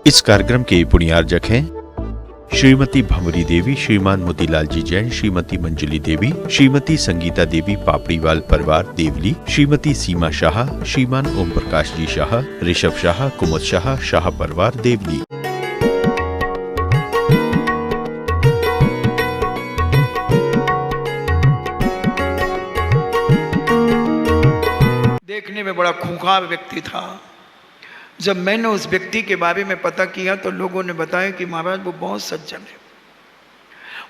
इस कार्यक्रम के पुण्यार्जक हैं श्रीमती भंवरी देवी, श्रीमान मोतीलाल जी जैन, श्रीमती मंजली देवी, श्रीमती संगीता देवी पापड़ीवाल परिवार देवली, श्रीमती सीमा शाह, श्रीमान ओम प्रकाश जी शाह, ऋषभ शाह, कुमुद शाह, शाह परिवार देवली। देखने में बड़ा खूंखार व्यक्ति था। जब मैंने उस व्यक्ति के बारे में पता किया तो लोगों ने बताया कि महाराज वो बहुत सज्जन है।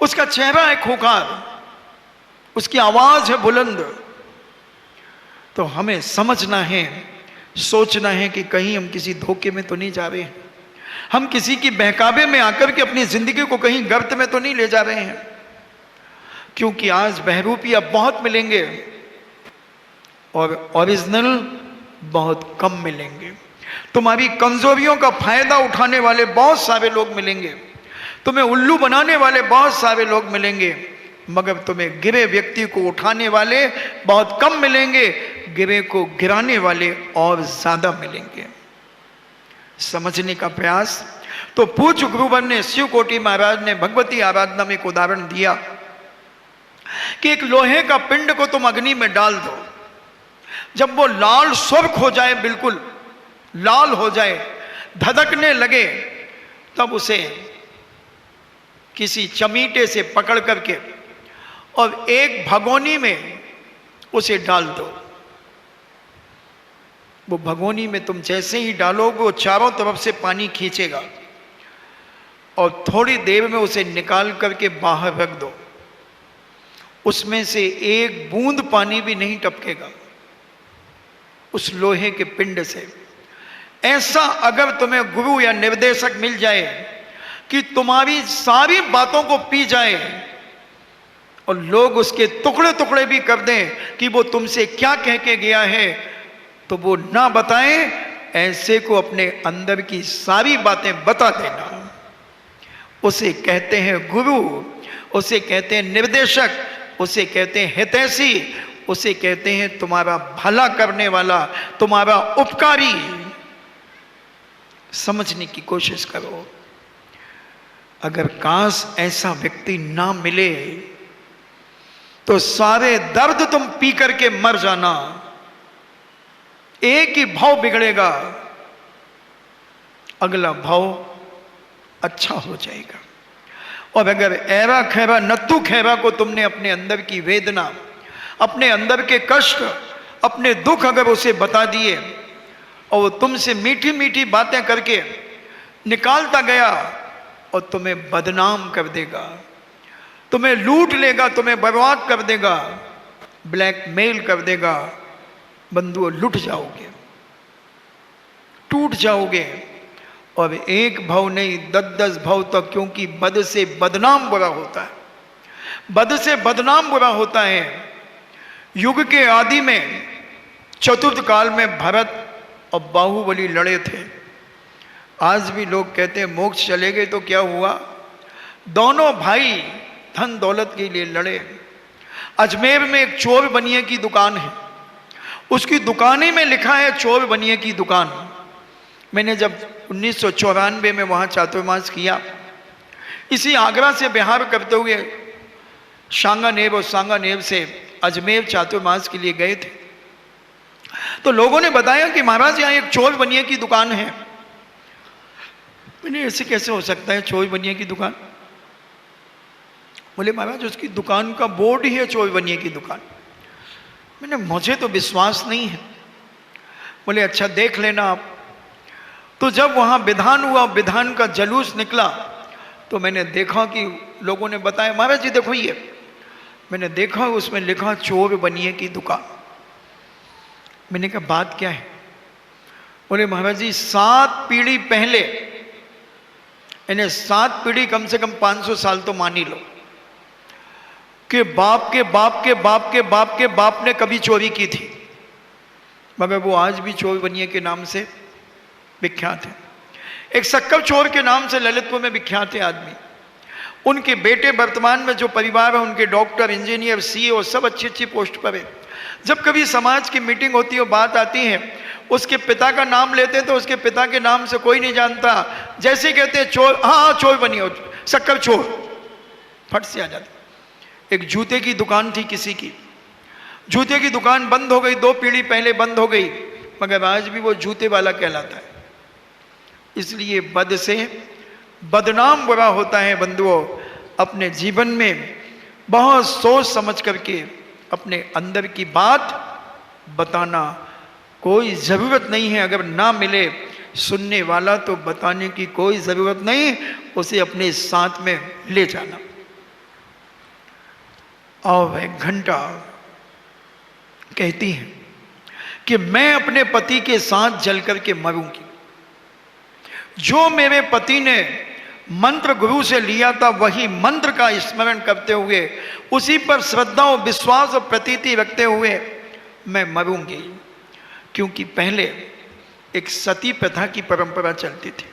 उसका चेहरा है खूंखार, उसकी आवाज है बुलंद। तो हमें समझना है, सोचना है कि कहीं हम किसी धोखे में तो नहीं जा रहे हैं, हम किसी की बहकावे में आकर के अपनी जिंदगी को कहीं गर्त में तो नहीं ले जा रहे हैं। क्योंकि आज बहरूपिया बहुत मिलेंगे और ओरिजिनल बहुत कम मिलेंगे। तुम्हारी कमजोरियों का फायदा उठाने वाले बहुत सारे लोग मिलेंगे, तुम्हें उल्लू बनाने वाले बहुत सारे लोग मिलेंगे, मगर तुम्हें गिरे व्यक्ति को उठाने वाले बहुत कम मिलेंगे, गिरे को गिराने वाले और ज्यादा मिलेंगे। समझने का प्रयास। तो पूज्य गुरुवर ने, शिव कोटि महाराज ने भगवती आराधना में एक उदाहरण दिया कि एक लोहे का पिंड को तुम अग्नि में डाल दो, जब वो लाल सुर्ख हो जाए, बिल्कुल लाल हो जाए, धधकने लगे, तब उसे किसी चमीटे से पकड़ करके और एक भगोनी में उसे डाल दो। वो भगोनी में तुम जैसे ही डालोगे वो चारों तरफ से पानी खींचेगा और थोड़ी देर में उसे निकाल करके बाहर रख दो। उसमें से एक बूंद पानी भी नहीं टपकेगा उस लोहे के पिंड से। ऐसा अगर तुम्हें गुरु या निर्देशक मिल जाए कि तुम्हारी सारी बातों को पी जाए और लोग उसके टुकड़े टुकड़े भी कर दें कि वो तुमसे क्या कह के गया है, तो वो ना बताएं, ऐसे को अपने अंदर की सारी बातें बता देना। उसे कहते हैं गुरु, उसे कहते हैं निर्देशक, उसे कहते हैं हितैषी, उसे कहते हैं तुम्हारा भला करने वाला, तुम्हारा उपकारी। समझने की कोशिश करो। अगर काश ऐसा व्यक्ति ना मिले तो सारे दर्द तुम पी करके मर जाना, एक ही भाव बिगड़ेगा, अगला भाव अच्छा हो जाएगा। और अगर ऐरा खैरा नत्थु खैरा को तुमने अपने अंदर की वेदना, अपने अंदर के कष्ट, अपने दुख अगर उसे बता दिए और वो तुमसे मीठी मीठी बातें करके निकालता गया और तुम्हें बदनाम कर देगा, तुम्हें लूट लेगा, तुम्हें बर्बाद कर देगा, ब्लैकमेल कर देगा, बंधुओं लुट जाओगे, टूट जाओगे। और एक भाव नहीं 10-10 भाव तक, क्योंकि बद से बदनाम बुरा होता है, बद से बदनाम बुरा होता है। युग के आदि में चतुर्थ काल में भरत और बाहुबली लड़े थे। आज भी लोग कहते हैं मोक्ष चले गए तो क्या हुआ, दोनों भाई धन दौलत के लिए लड़े। अजमेर में एक चोर बनिए की दुकान है, उसकी दुकाने में लिखा है चोर बनिए की दुकान। मैंने जब 1994 में वहाँ चातुर्मास किया, इसी आगरा से बिहार करते हुए सांगानेर और सांगानेर से अजमेर चातुर्मास के लिए गए थे, तो लोगों ने बताया कि महाराज यहाँ एक चोर बनिए की दुकान है। मैंने ऐसे कैसे हो सकता है चोर बनिए की दुकान? बोले महाराज उसकी दुकान का बोर्ड ही है चोर बनिए की दुकान। मैंने मुझे तो विश्वास नहीं है। बोले अच्छा देख लेना आप। तो जब वहाँ विधान हुआ, विधान का जुलूस निकला, तो मैंने देखा कि लोगों ने बताया महाराज जी देखो ये, मैंने देखा उसमें लिखा चोर बनिए की दुकान। मैंने कहा बात क्या है? बोले महाराज जी 7 पीढ़ी पहले, यानी 7 पीढ़ी कम से कम 500 साल तो मान ही लो, कि बाप के बाप के बाप के बाप के बाप ने कभी चोरी की थी, मगर वो आज भी चोर बनिए के नाम से विख्यात है। एक सक्कर चोर के नाम से ललितपुर में विख्यात है आदमी। उनके बेटे वर्तमान में जो परिवार है उनके डॉक्टर, इंजीनियर, सीए सब अच्छी अच्छी पोस्ट पर है। जब कभी समाज की मीटिंग होती है, बात आती है, उसके पिता का नाम लेते हैं तो उसके पिता के नाम से कोई नहीं जानता। जैसे कहते हैं चोर, हाँ चोर बनी हो, शक्कर चोर, फट से आ जाता। एक जूते की दुकान थी किसी की, जूते की दुकान बंद हो गई, 2 पीढ़ी पहले बंद हो गई, मगर आज भी वो जूते वाला कहलाता है। इसलिए बद से बदनाम बुरा होता है बंधुओं। अपने जीवन में बहुत सोच समझ करके अपने अंदर की बात बताना, कोई ज़रूरत नहीं है, अगर ना मिले सुनने वाला तो बताने की कोई ज़रूरत नहीं, उसे अपने साथ में ले जाना। और वह घंटा कहती है कि मैं अपने पति के साथ जल करके मरूंगी। जो मेरे पति ने मंत्र गुरु से लिया था, वही मंत्र का स्मरण करते हुए, उसी पर श्रद्धा और विश्वास और प्रतीति रखते हुए मैं मरूंगी। क्योंकि पहले एक सती प्रथा की परंपरा चलती थी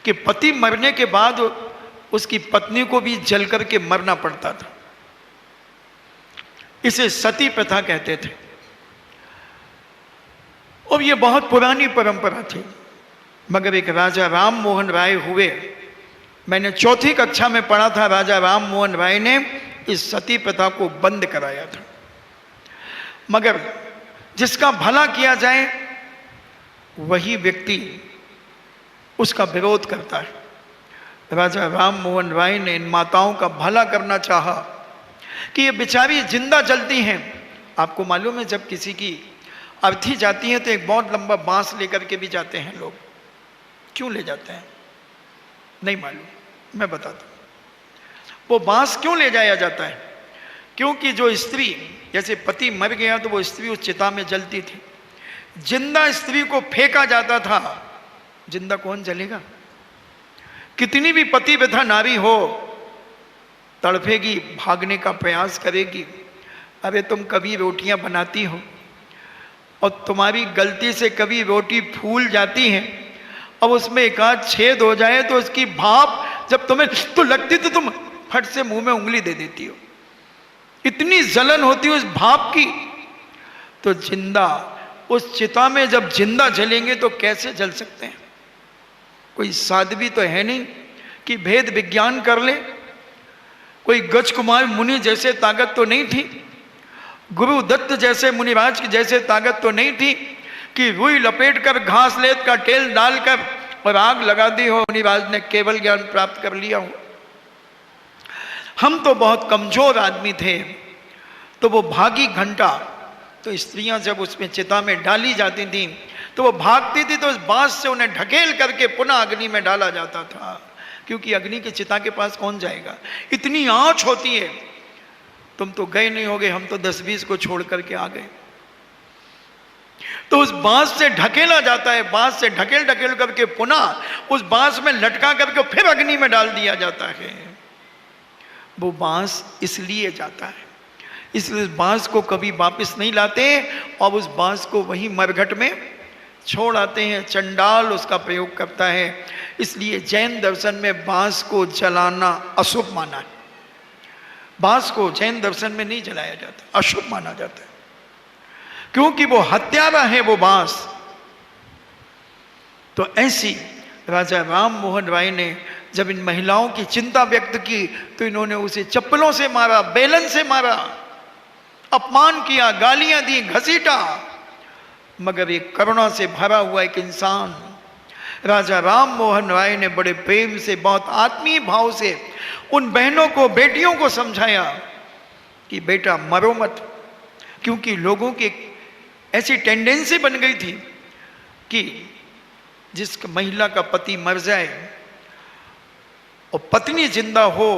कि पति मरने के बाद उसकी पत्नी को भी जल करके मरना पड़ता था। इसे सती प्रथा कहते थे और ये बहुत पुरानी परंपरा थी। मगर एक राजा राम मोहन राय हुए, मैंने 4th कक्षा में पढ़ा था, राजा राम मोहन राय ने इस सती प्रथा को बंद कराया था। मगर जिसका भला किया जाए वही व्यक्ति उसका विरोध करता है। राजा राम मोहन राय ने इन माताओं का भला करना चाहा कि ये बेचारी जिंदा जलती हैं। आपको मालूम है, जब किसी की अर्थी जाती है तो एक बहुत लंबा बांस लेकर के भी जाते हैं लोग। क्यों ले जाते हैं नहीं मालूम, मैं बताता हूं। वो बांस क्यों ले जाया जाता है? क्योंकि जो स्त्री, जैसे पति मर गया तो वो स्त्री उस चिता में जलती थी, जिंदा स्त्री को फेंका जाता था। जिंदा कौन जलेगा? कितनी भी पतिव्रता नारी हो, तड़फेगी, भागने का प्रयास करेगी। अरे तुम कभी रोटियां बनाती हो और तुम्हारी गलती से कभी रोटी फूल जाती है, अब उसमें एक आध छेद हो जाए तो उसकी भाप जब तुम्हें तो लगती तो तुम फट से मुंह में उंगली दे देती हो, इतनी जलन होती है उस भाप की। तो जिंदा उस चिता में जब जिंदा जलेंगे तो कैसे जल सकते हैं? कोई साध्वी तो है नहीं कि भेद विज्ञान कर ले, कोई गज कुमार मुनि जैसे ताकत तो नहीं थी, गुरु दत्त जैसे मुनिराज की जैसे ताकत तो नहीं थी कि रुई लपेट कर घास लेत का तेल डालकर और आग लगा दी हो, मुनिराज ने केवल ज्ञान प्राप्त कर लिया हो। हम तो बहुत कमजोर आदमी थे। तो वो भागी घंटा, तो स्त्रियां जब उसमें चिता में डाली जाती थी तो वो भागती थी, तो उस बांस से उन्हें ढकेल करके पुनः अग्नि में डाला जाता था। क्योंकि अग्नि की चिता के पास कौन जाएगा, इतनी आंच होती है। तुम तो गए नहीं होगे, हम तो 10-20 को छोड़ करके आ गए। तो उस बांस से ढकेला जाता है, बांस से ढकेल ढकेल करके पुनः उस बांस में लटका करके फिर अग्नि में डाल दिया जाता है। वो बांस इसलिए जाता है, इसलिए उस बांस को कभी वापस नहीं लाते और उस बांस को वहीं मरघट में छोड़ आते हैं। चंडाल उसका प्रयोग करता है। इसलिए जैन दर्शन में बांस को जलाना अशुभ माना है। बांस को जैन दर्शन में नहीं जलाया जाता, अशुभ माना जाता है, क्योंकि वो हत्यारा है वो बांस। तो ऐसी राजा राम मोहन राय ने जब इन महिलाओं की चिंता व्यक्त की तो इन्होंने उसे चप्पलों से मारा, बेलन से मारा, अपमान किया, गालियां दी, घसीटा। मगर एक करुणा से भरा हुआ एक इंसान राजा राम मोहन राय ने बड़े प्रेम से, बहुत आत्मीय भाव से उन बहनों को, बेटियों को समझाया कि बेटा मरो मत। क्योंकि लोगों की ऐसी टेंडेंसी बन गई थी कि जिस महिला का पति मर जाए और पत्नी जिंदा हो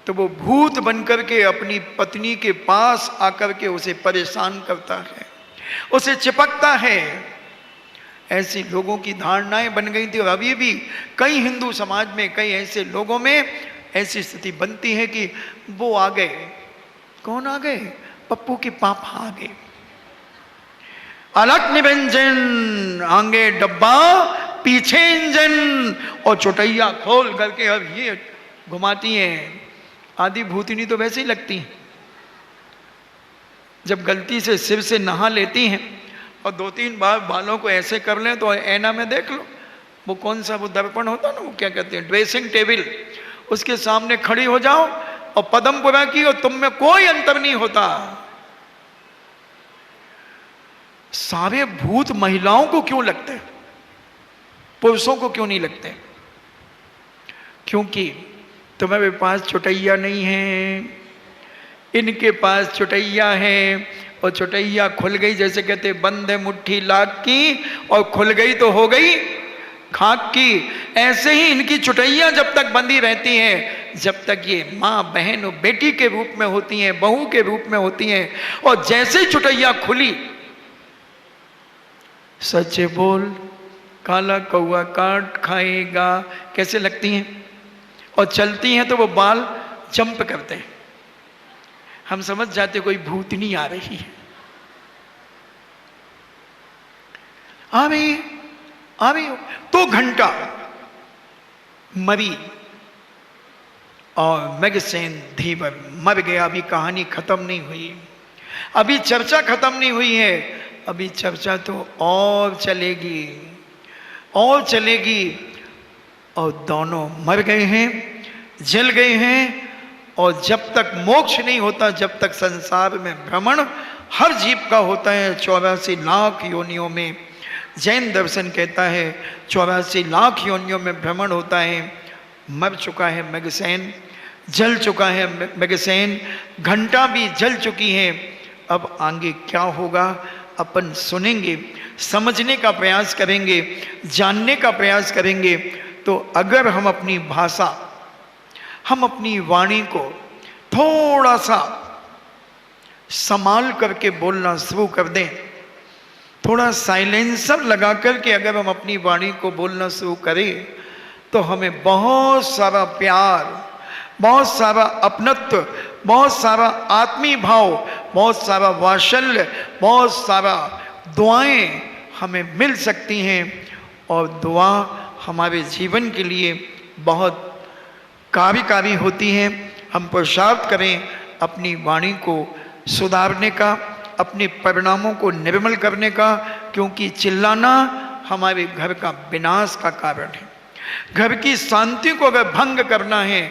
तो वो भूत बनकर के अपनी पत्नी के पास आकर के उसे परेशान करता है, उसे चिपकता है। ऐसी लोगों की धारणाएं बन गई थी। और अभी भी कई हिंदू समाज में, कई ऐसे लोगों में ऐसी स्थिति बनती है कि वो आ गए। कौन आ गए? पप्पू के पापा आ गए। अलग निरंजन, आगे डब्बा पीछे इंजन, और चुटैया खोल करके अब ये घुमाती हैं। आदि भूतनी तो वैसे ही लगती हैं। जब गलती से सिर से नहा लेती हैं और 2-3 बार बालों को ऐसे कर लें तो ऐना में देख लो, वो कौन सा वो दर्पण होता ना, वो क्या कहते हैं, ड्रेसिंग टेबल, उसके सामने खड़ी हो जाओ और पदम पुरा की और तुम में कोई अंतर नहीं होता। सारे भूत महिलाओं को क्यों लगते हैं, पुरुषों को क्यों नहीं लगते? क्योंकि तुम्हारे पास चुटैया नहीं है, इनके पास चुटैया है, और चुटैया खुल गई, जैसे कहते बंद है मुट्ठी लाख की और खुल गई तो हो गई खाक की। ऐसे ही इनकी चुटैया जब तक बंधी रहती हैं, जब तक ये माँ बहन और बेटी के रूप में होती हैं, बहू के रूप में होती हैं, और जैसे ही चुटैया खुली, सच बोल काला कौआ काट खाएगा, कैसे लगती हैं, और चलती हैं तो वो बाल जंप करते हैं, हम समझ जाते कोई भूतनी आ रही है। आ रही हो तो घंटा मरी और मेगसेन धीवर मर गया। अभी कहानी खत्म नहीं हुई, अभी चर्चा खत्म नहीं हुई है, अभी चर्चा तो और चलेगी और चलेगी। और दोनों मर गए हैं, जल गए हैं, और जब तक मोक्ष नहीं होता, जब तक संसार में भ्रमण हर जीव का होता है 84 लाख योनियों में। जैन दर्शन कहता है 84 लाख योनियों में भ्रमण होता है। मर चुका है मेगसेन, जल चुका है मेगसेन, घंटा भी जल चुकी है। अब आगे क्या होगा अपन सुनेंगे, समझने का प्रयास करेंगे, जानने का प्रयास करेंगे। तो अगर हम अपनी भाषा, हम अपनी वाणी को थोड़ा सा संभाल करके बोलना शुरू कर दें, थोड़ा साइलेंसर लगा करके अगर हम अपनी वाणी को बोलना शुरू करें, तो हमें बहुत सारा प्यार, बहुत सारा अपनत्व, बहुत सारा आत्मीय भाव, बहुत सारा वात्सल्य, बहुत सारा दुआएं हमें मिल सकती हैं। और दुआ हमारे जीवन के लिए बहुत कार्यकारी होती हैं। हम पुरुषार्थ करें अपनी वाणी को सुधारने का, अपने परिणामों को निर्मल करने का, क्योंकि चिल्लाना हमारे घर का विनाश का कारण है। घर की शांति को अगर भंग करना है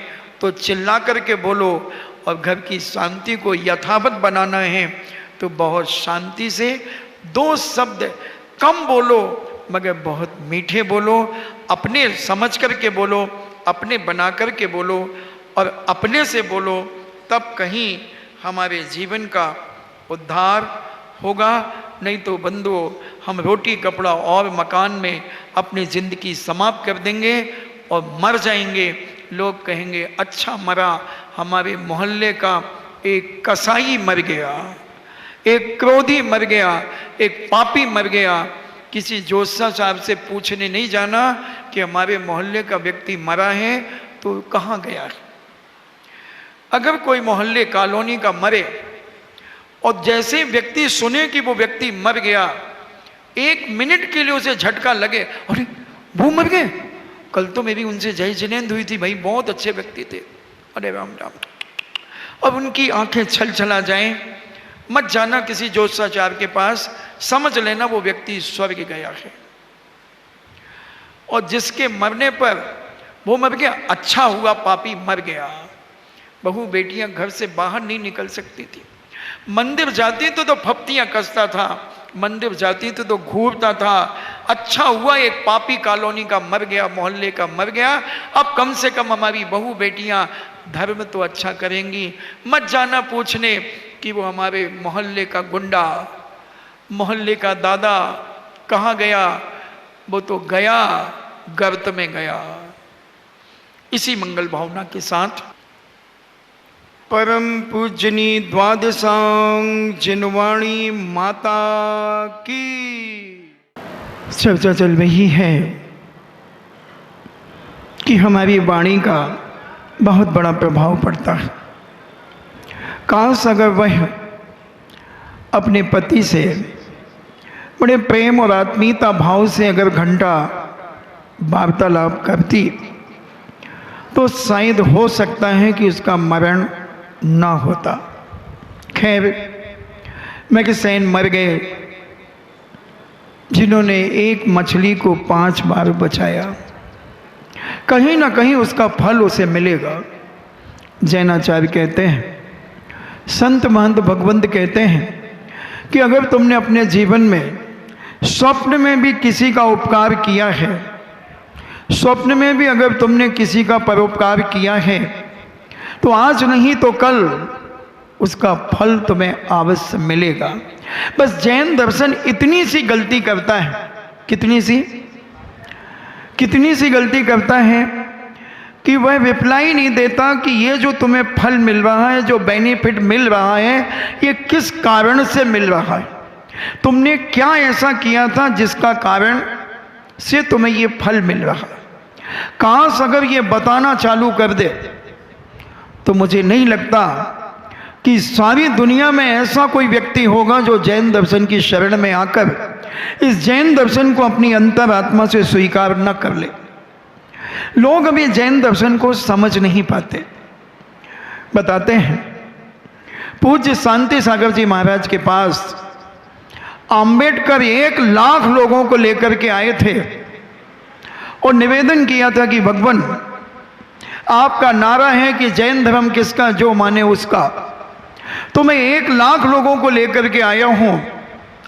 तो चिल्ला करके बोलो, और घर की शांति को यथावत बनाना है तो बहुत शांति से 2 शब्द कम बोलो मगर बहुत मीठे बोलो, अपने समझ करके बोलो, अपने बना करके बोलो और अपने से बोलो, तब कहीं हमारे जीवन का उद्धार होगा। नहीं तो बंधुओं, हम रोटी कपड़ा और मकान में अपनी ज़िंदगी समाप्त कर देंगे और मर जाएंगे। लोग कहेंगे अच्छा मरा, हमारे मोहल्ले का एक कसाई मर गया, एक क्रोधी मर गया, एक पापी मर गया। किसी जोशा साहब से पूछने नहीं जाना कि हमारे मोहल्ले का व्यक्ति मरा है तो कहाँ गया। अगर कोई मोहल्ले कॉलोनी का मरे और जैसे व्यक्ति सुने कि वो व्यक्ति मर गया, 1 मिनट के लिए उसे झटका लगे, अरे वो मर गए, कल तो मेरी उनसे जय जिनेंद हुई थी भाई, बहुत अच्छे व्यक्ति थे, अरे राम राम। अब उनकी आंखें छल छला जाएं, मत जाना किसी ज्योतिषाचार्य के पास, समझ लेना वो व्यक्ति स्वर्ग गया है। और जिसके मरने पर वो मर गया, अच्छा हुआ पापी मर गया। बहू बेटियां घर से बाहर नहीं निकल सकती थी, मंदिर जाती तो फप्तियां कसता था, मंदिर जाती तो घूरता था। अच्छा हुआ एक पापी कॉलोनी का मर गया, मोहल्ले का मर गया। अब कम से कम हमारी बहू बेटियां धर्म तो अच्छा करेंगी। मत जाना पूछने कि वो हमारे मोहल्ले का गुंडा, मोहल्ले का दादा कहाँ गया, वो तो गया गर्त में गया। इसी मंगल भावना के साथ परम पूजनी द्वादशांग जिनवाणी माता की चर्चा चल रही है कि हमारी वाणी का बहुत बड़ा प्रभाव पड़ता है। काश अगर वह अपने पति से बड़े प्रेम और आत्मीयता भाव से अगर घंटा वार्तालाप करती तो शायद हो सकता है कि उसका मरण ना होता। खैर, मैगसेन मर गए, जिन्होंने एक मछली को 5 बार बचाया। कहीं ना कहीं उसका फल उसे मिलेगा। जैनाचार्य कहते हैं, संत महंत भगवंत कहते हैं कि अगर तुमने अपने जीवन में स्वप्न में भी किसी का उपकार किया है, स्वप्न में भी अगर तुमने किसी का परोपकार किया है, तो आज नहीं तो कल उसका फल तुम्हें अवश्य मिलेगा। बस जैन दर्शन इतनी सी गलती करता है, कितनी सी गलती करता है कि वह रिप्लाई नहीं देता कि ये जो तुम्हें फल मिल रहा है, जो बेनिफिट मिल रहा है, ये किस कारण से मिल रहा है, तुमने क्या ऐसा किया था जिसका कारण से तुम्हें ये फल मिल रहा है। काश अगर ये बताना चालू कर दे तो मुझे नहीं लगता कि सारी दुनिया में ऐसा कोई व्यक्ति होगा जो जैन दर्शन की शरण में आकर इस जैन दर्शन को अपनी अंतरात्मा से स्वीकार न कर ले। लोग अभी जैन दर्शन को समझ नहीं पाते। बताते हैं, पूज्य शांति सागर जी महाराज के पास अंबेडकर 1 लाख लोगों को लेकर के आए थे और निवेदन किया था कि भगवान, आपका नारा है कि जैन धर्म किसका जो माने उसका, तो मैं 1 लाख लोगों को लेकर के आया हूं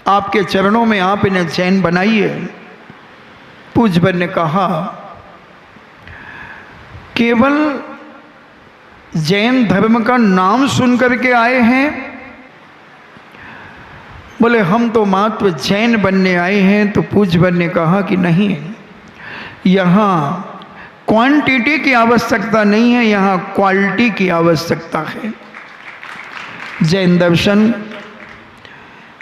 आपके चरणों में, आप इन्हें जैन बनाइए। पूज्यवर ने कहा, केवल जैन धर्म का नाम सुन करके आए हैं? बोले हम तो मात्र जैन बनने आए हैं। तो पूज्यवर ने कहा कि नहीं, यहाँ क्वांटिटी की आवश्यकता नहीं है, यहाँ क्वालिटी की आवश्यकता है। जैन दर्शन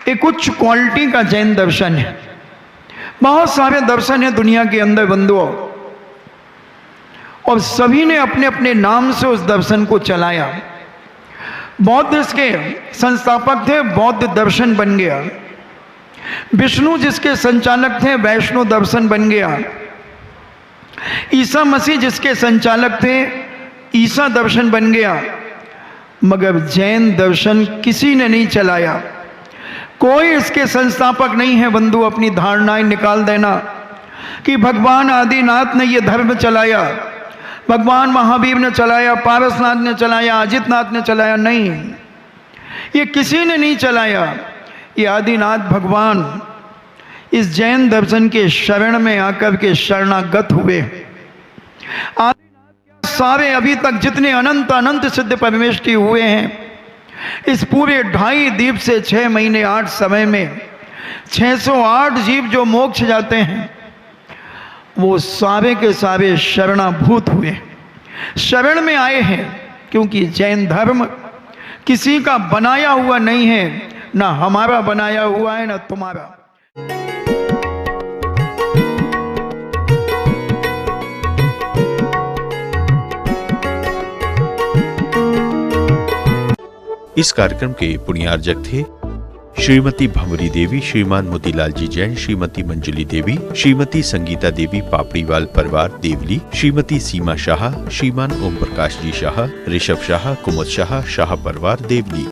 एक उच्च क्वालिटी का जैन दर्शन है। बहुत सारे दर्शन है दुनिया के अंदर बंधुओं, और सभी ने अपने अपने नाम से उस दर्शन को चलाया। बौद्ध इसके संस्थापक थे, बौद्ध दर्शन बन गया। विष्णु जिसके संचालक थे, वैष्णव दर्शन बन गया। ईसा मसीह जिसके संचालक थे, ईसा दर्शन बन गया। मगर जैन दर्शन किसी ने नहीं चलाया, कोई इसके संस्थापक नहीं है। बंधु, अपनी धारणाएं निकाल देना कि भगवान आदिनाथ ने यह धर्म चलाया, भगवान महावीर ने चलाया, पारसनाथ ने चलाया, अजितनाथ ने चलाया, नहीं, ये किसी ने नहीं चलाया। ये आदिनाथ भगवान इस जैन दर्शन के शरण में आकर के शरणागत हुए। आदिनाथ सारे अभी तक जितने अनंत अनंत सिद्ध परमेष्टि हुए हैं, इस पूरे 2.5 दीप से 6 महीने 8 समय में 608 जीव जो मोक्ष जाते हैं, वो सारे के सारे शरणाभूत हुए, शरण में आए हैं। क्योंकि जैन धर्म किसी का बनाया हुआ नहीं है, ना हमारा बनाया हुआ है, ना तुम्हारा। इस कार्यक्रम के पुण्यार्जक थे श्रीमती भंवरी देवी, श्रीमान मोतीलाल जी जैन, श्रीमती मंजुली देवी, श्रीमती संगीता देवी पापड़ीवाल परिवार देवली, श्रीमती सीमा शाह, श्रीमान ओम प्रकाश जी शाह, ऋषभ शाह, कुमुद शाह, शाह परिवार देवली।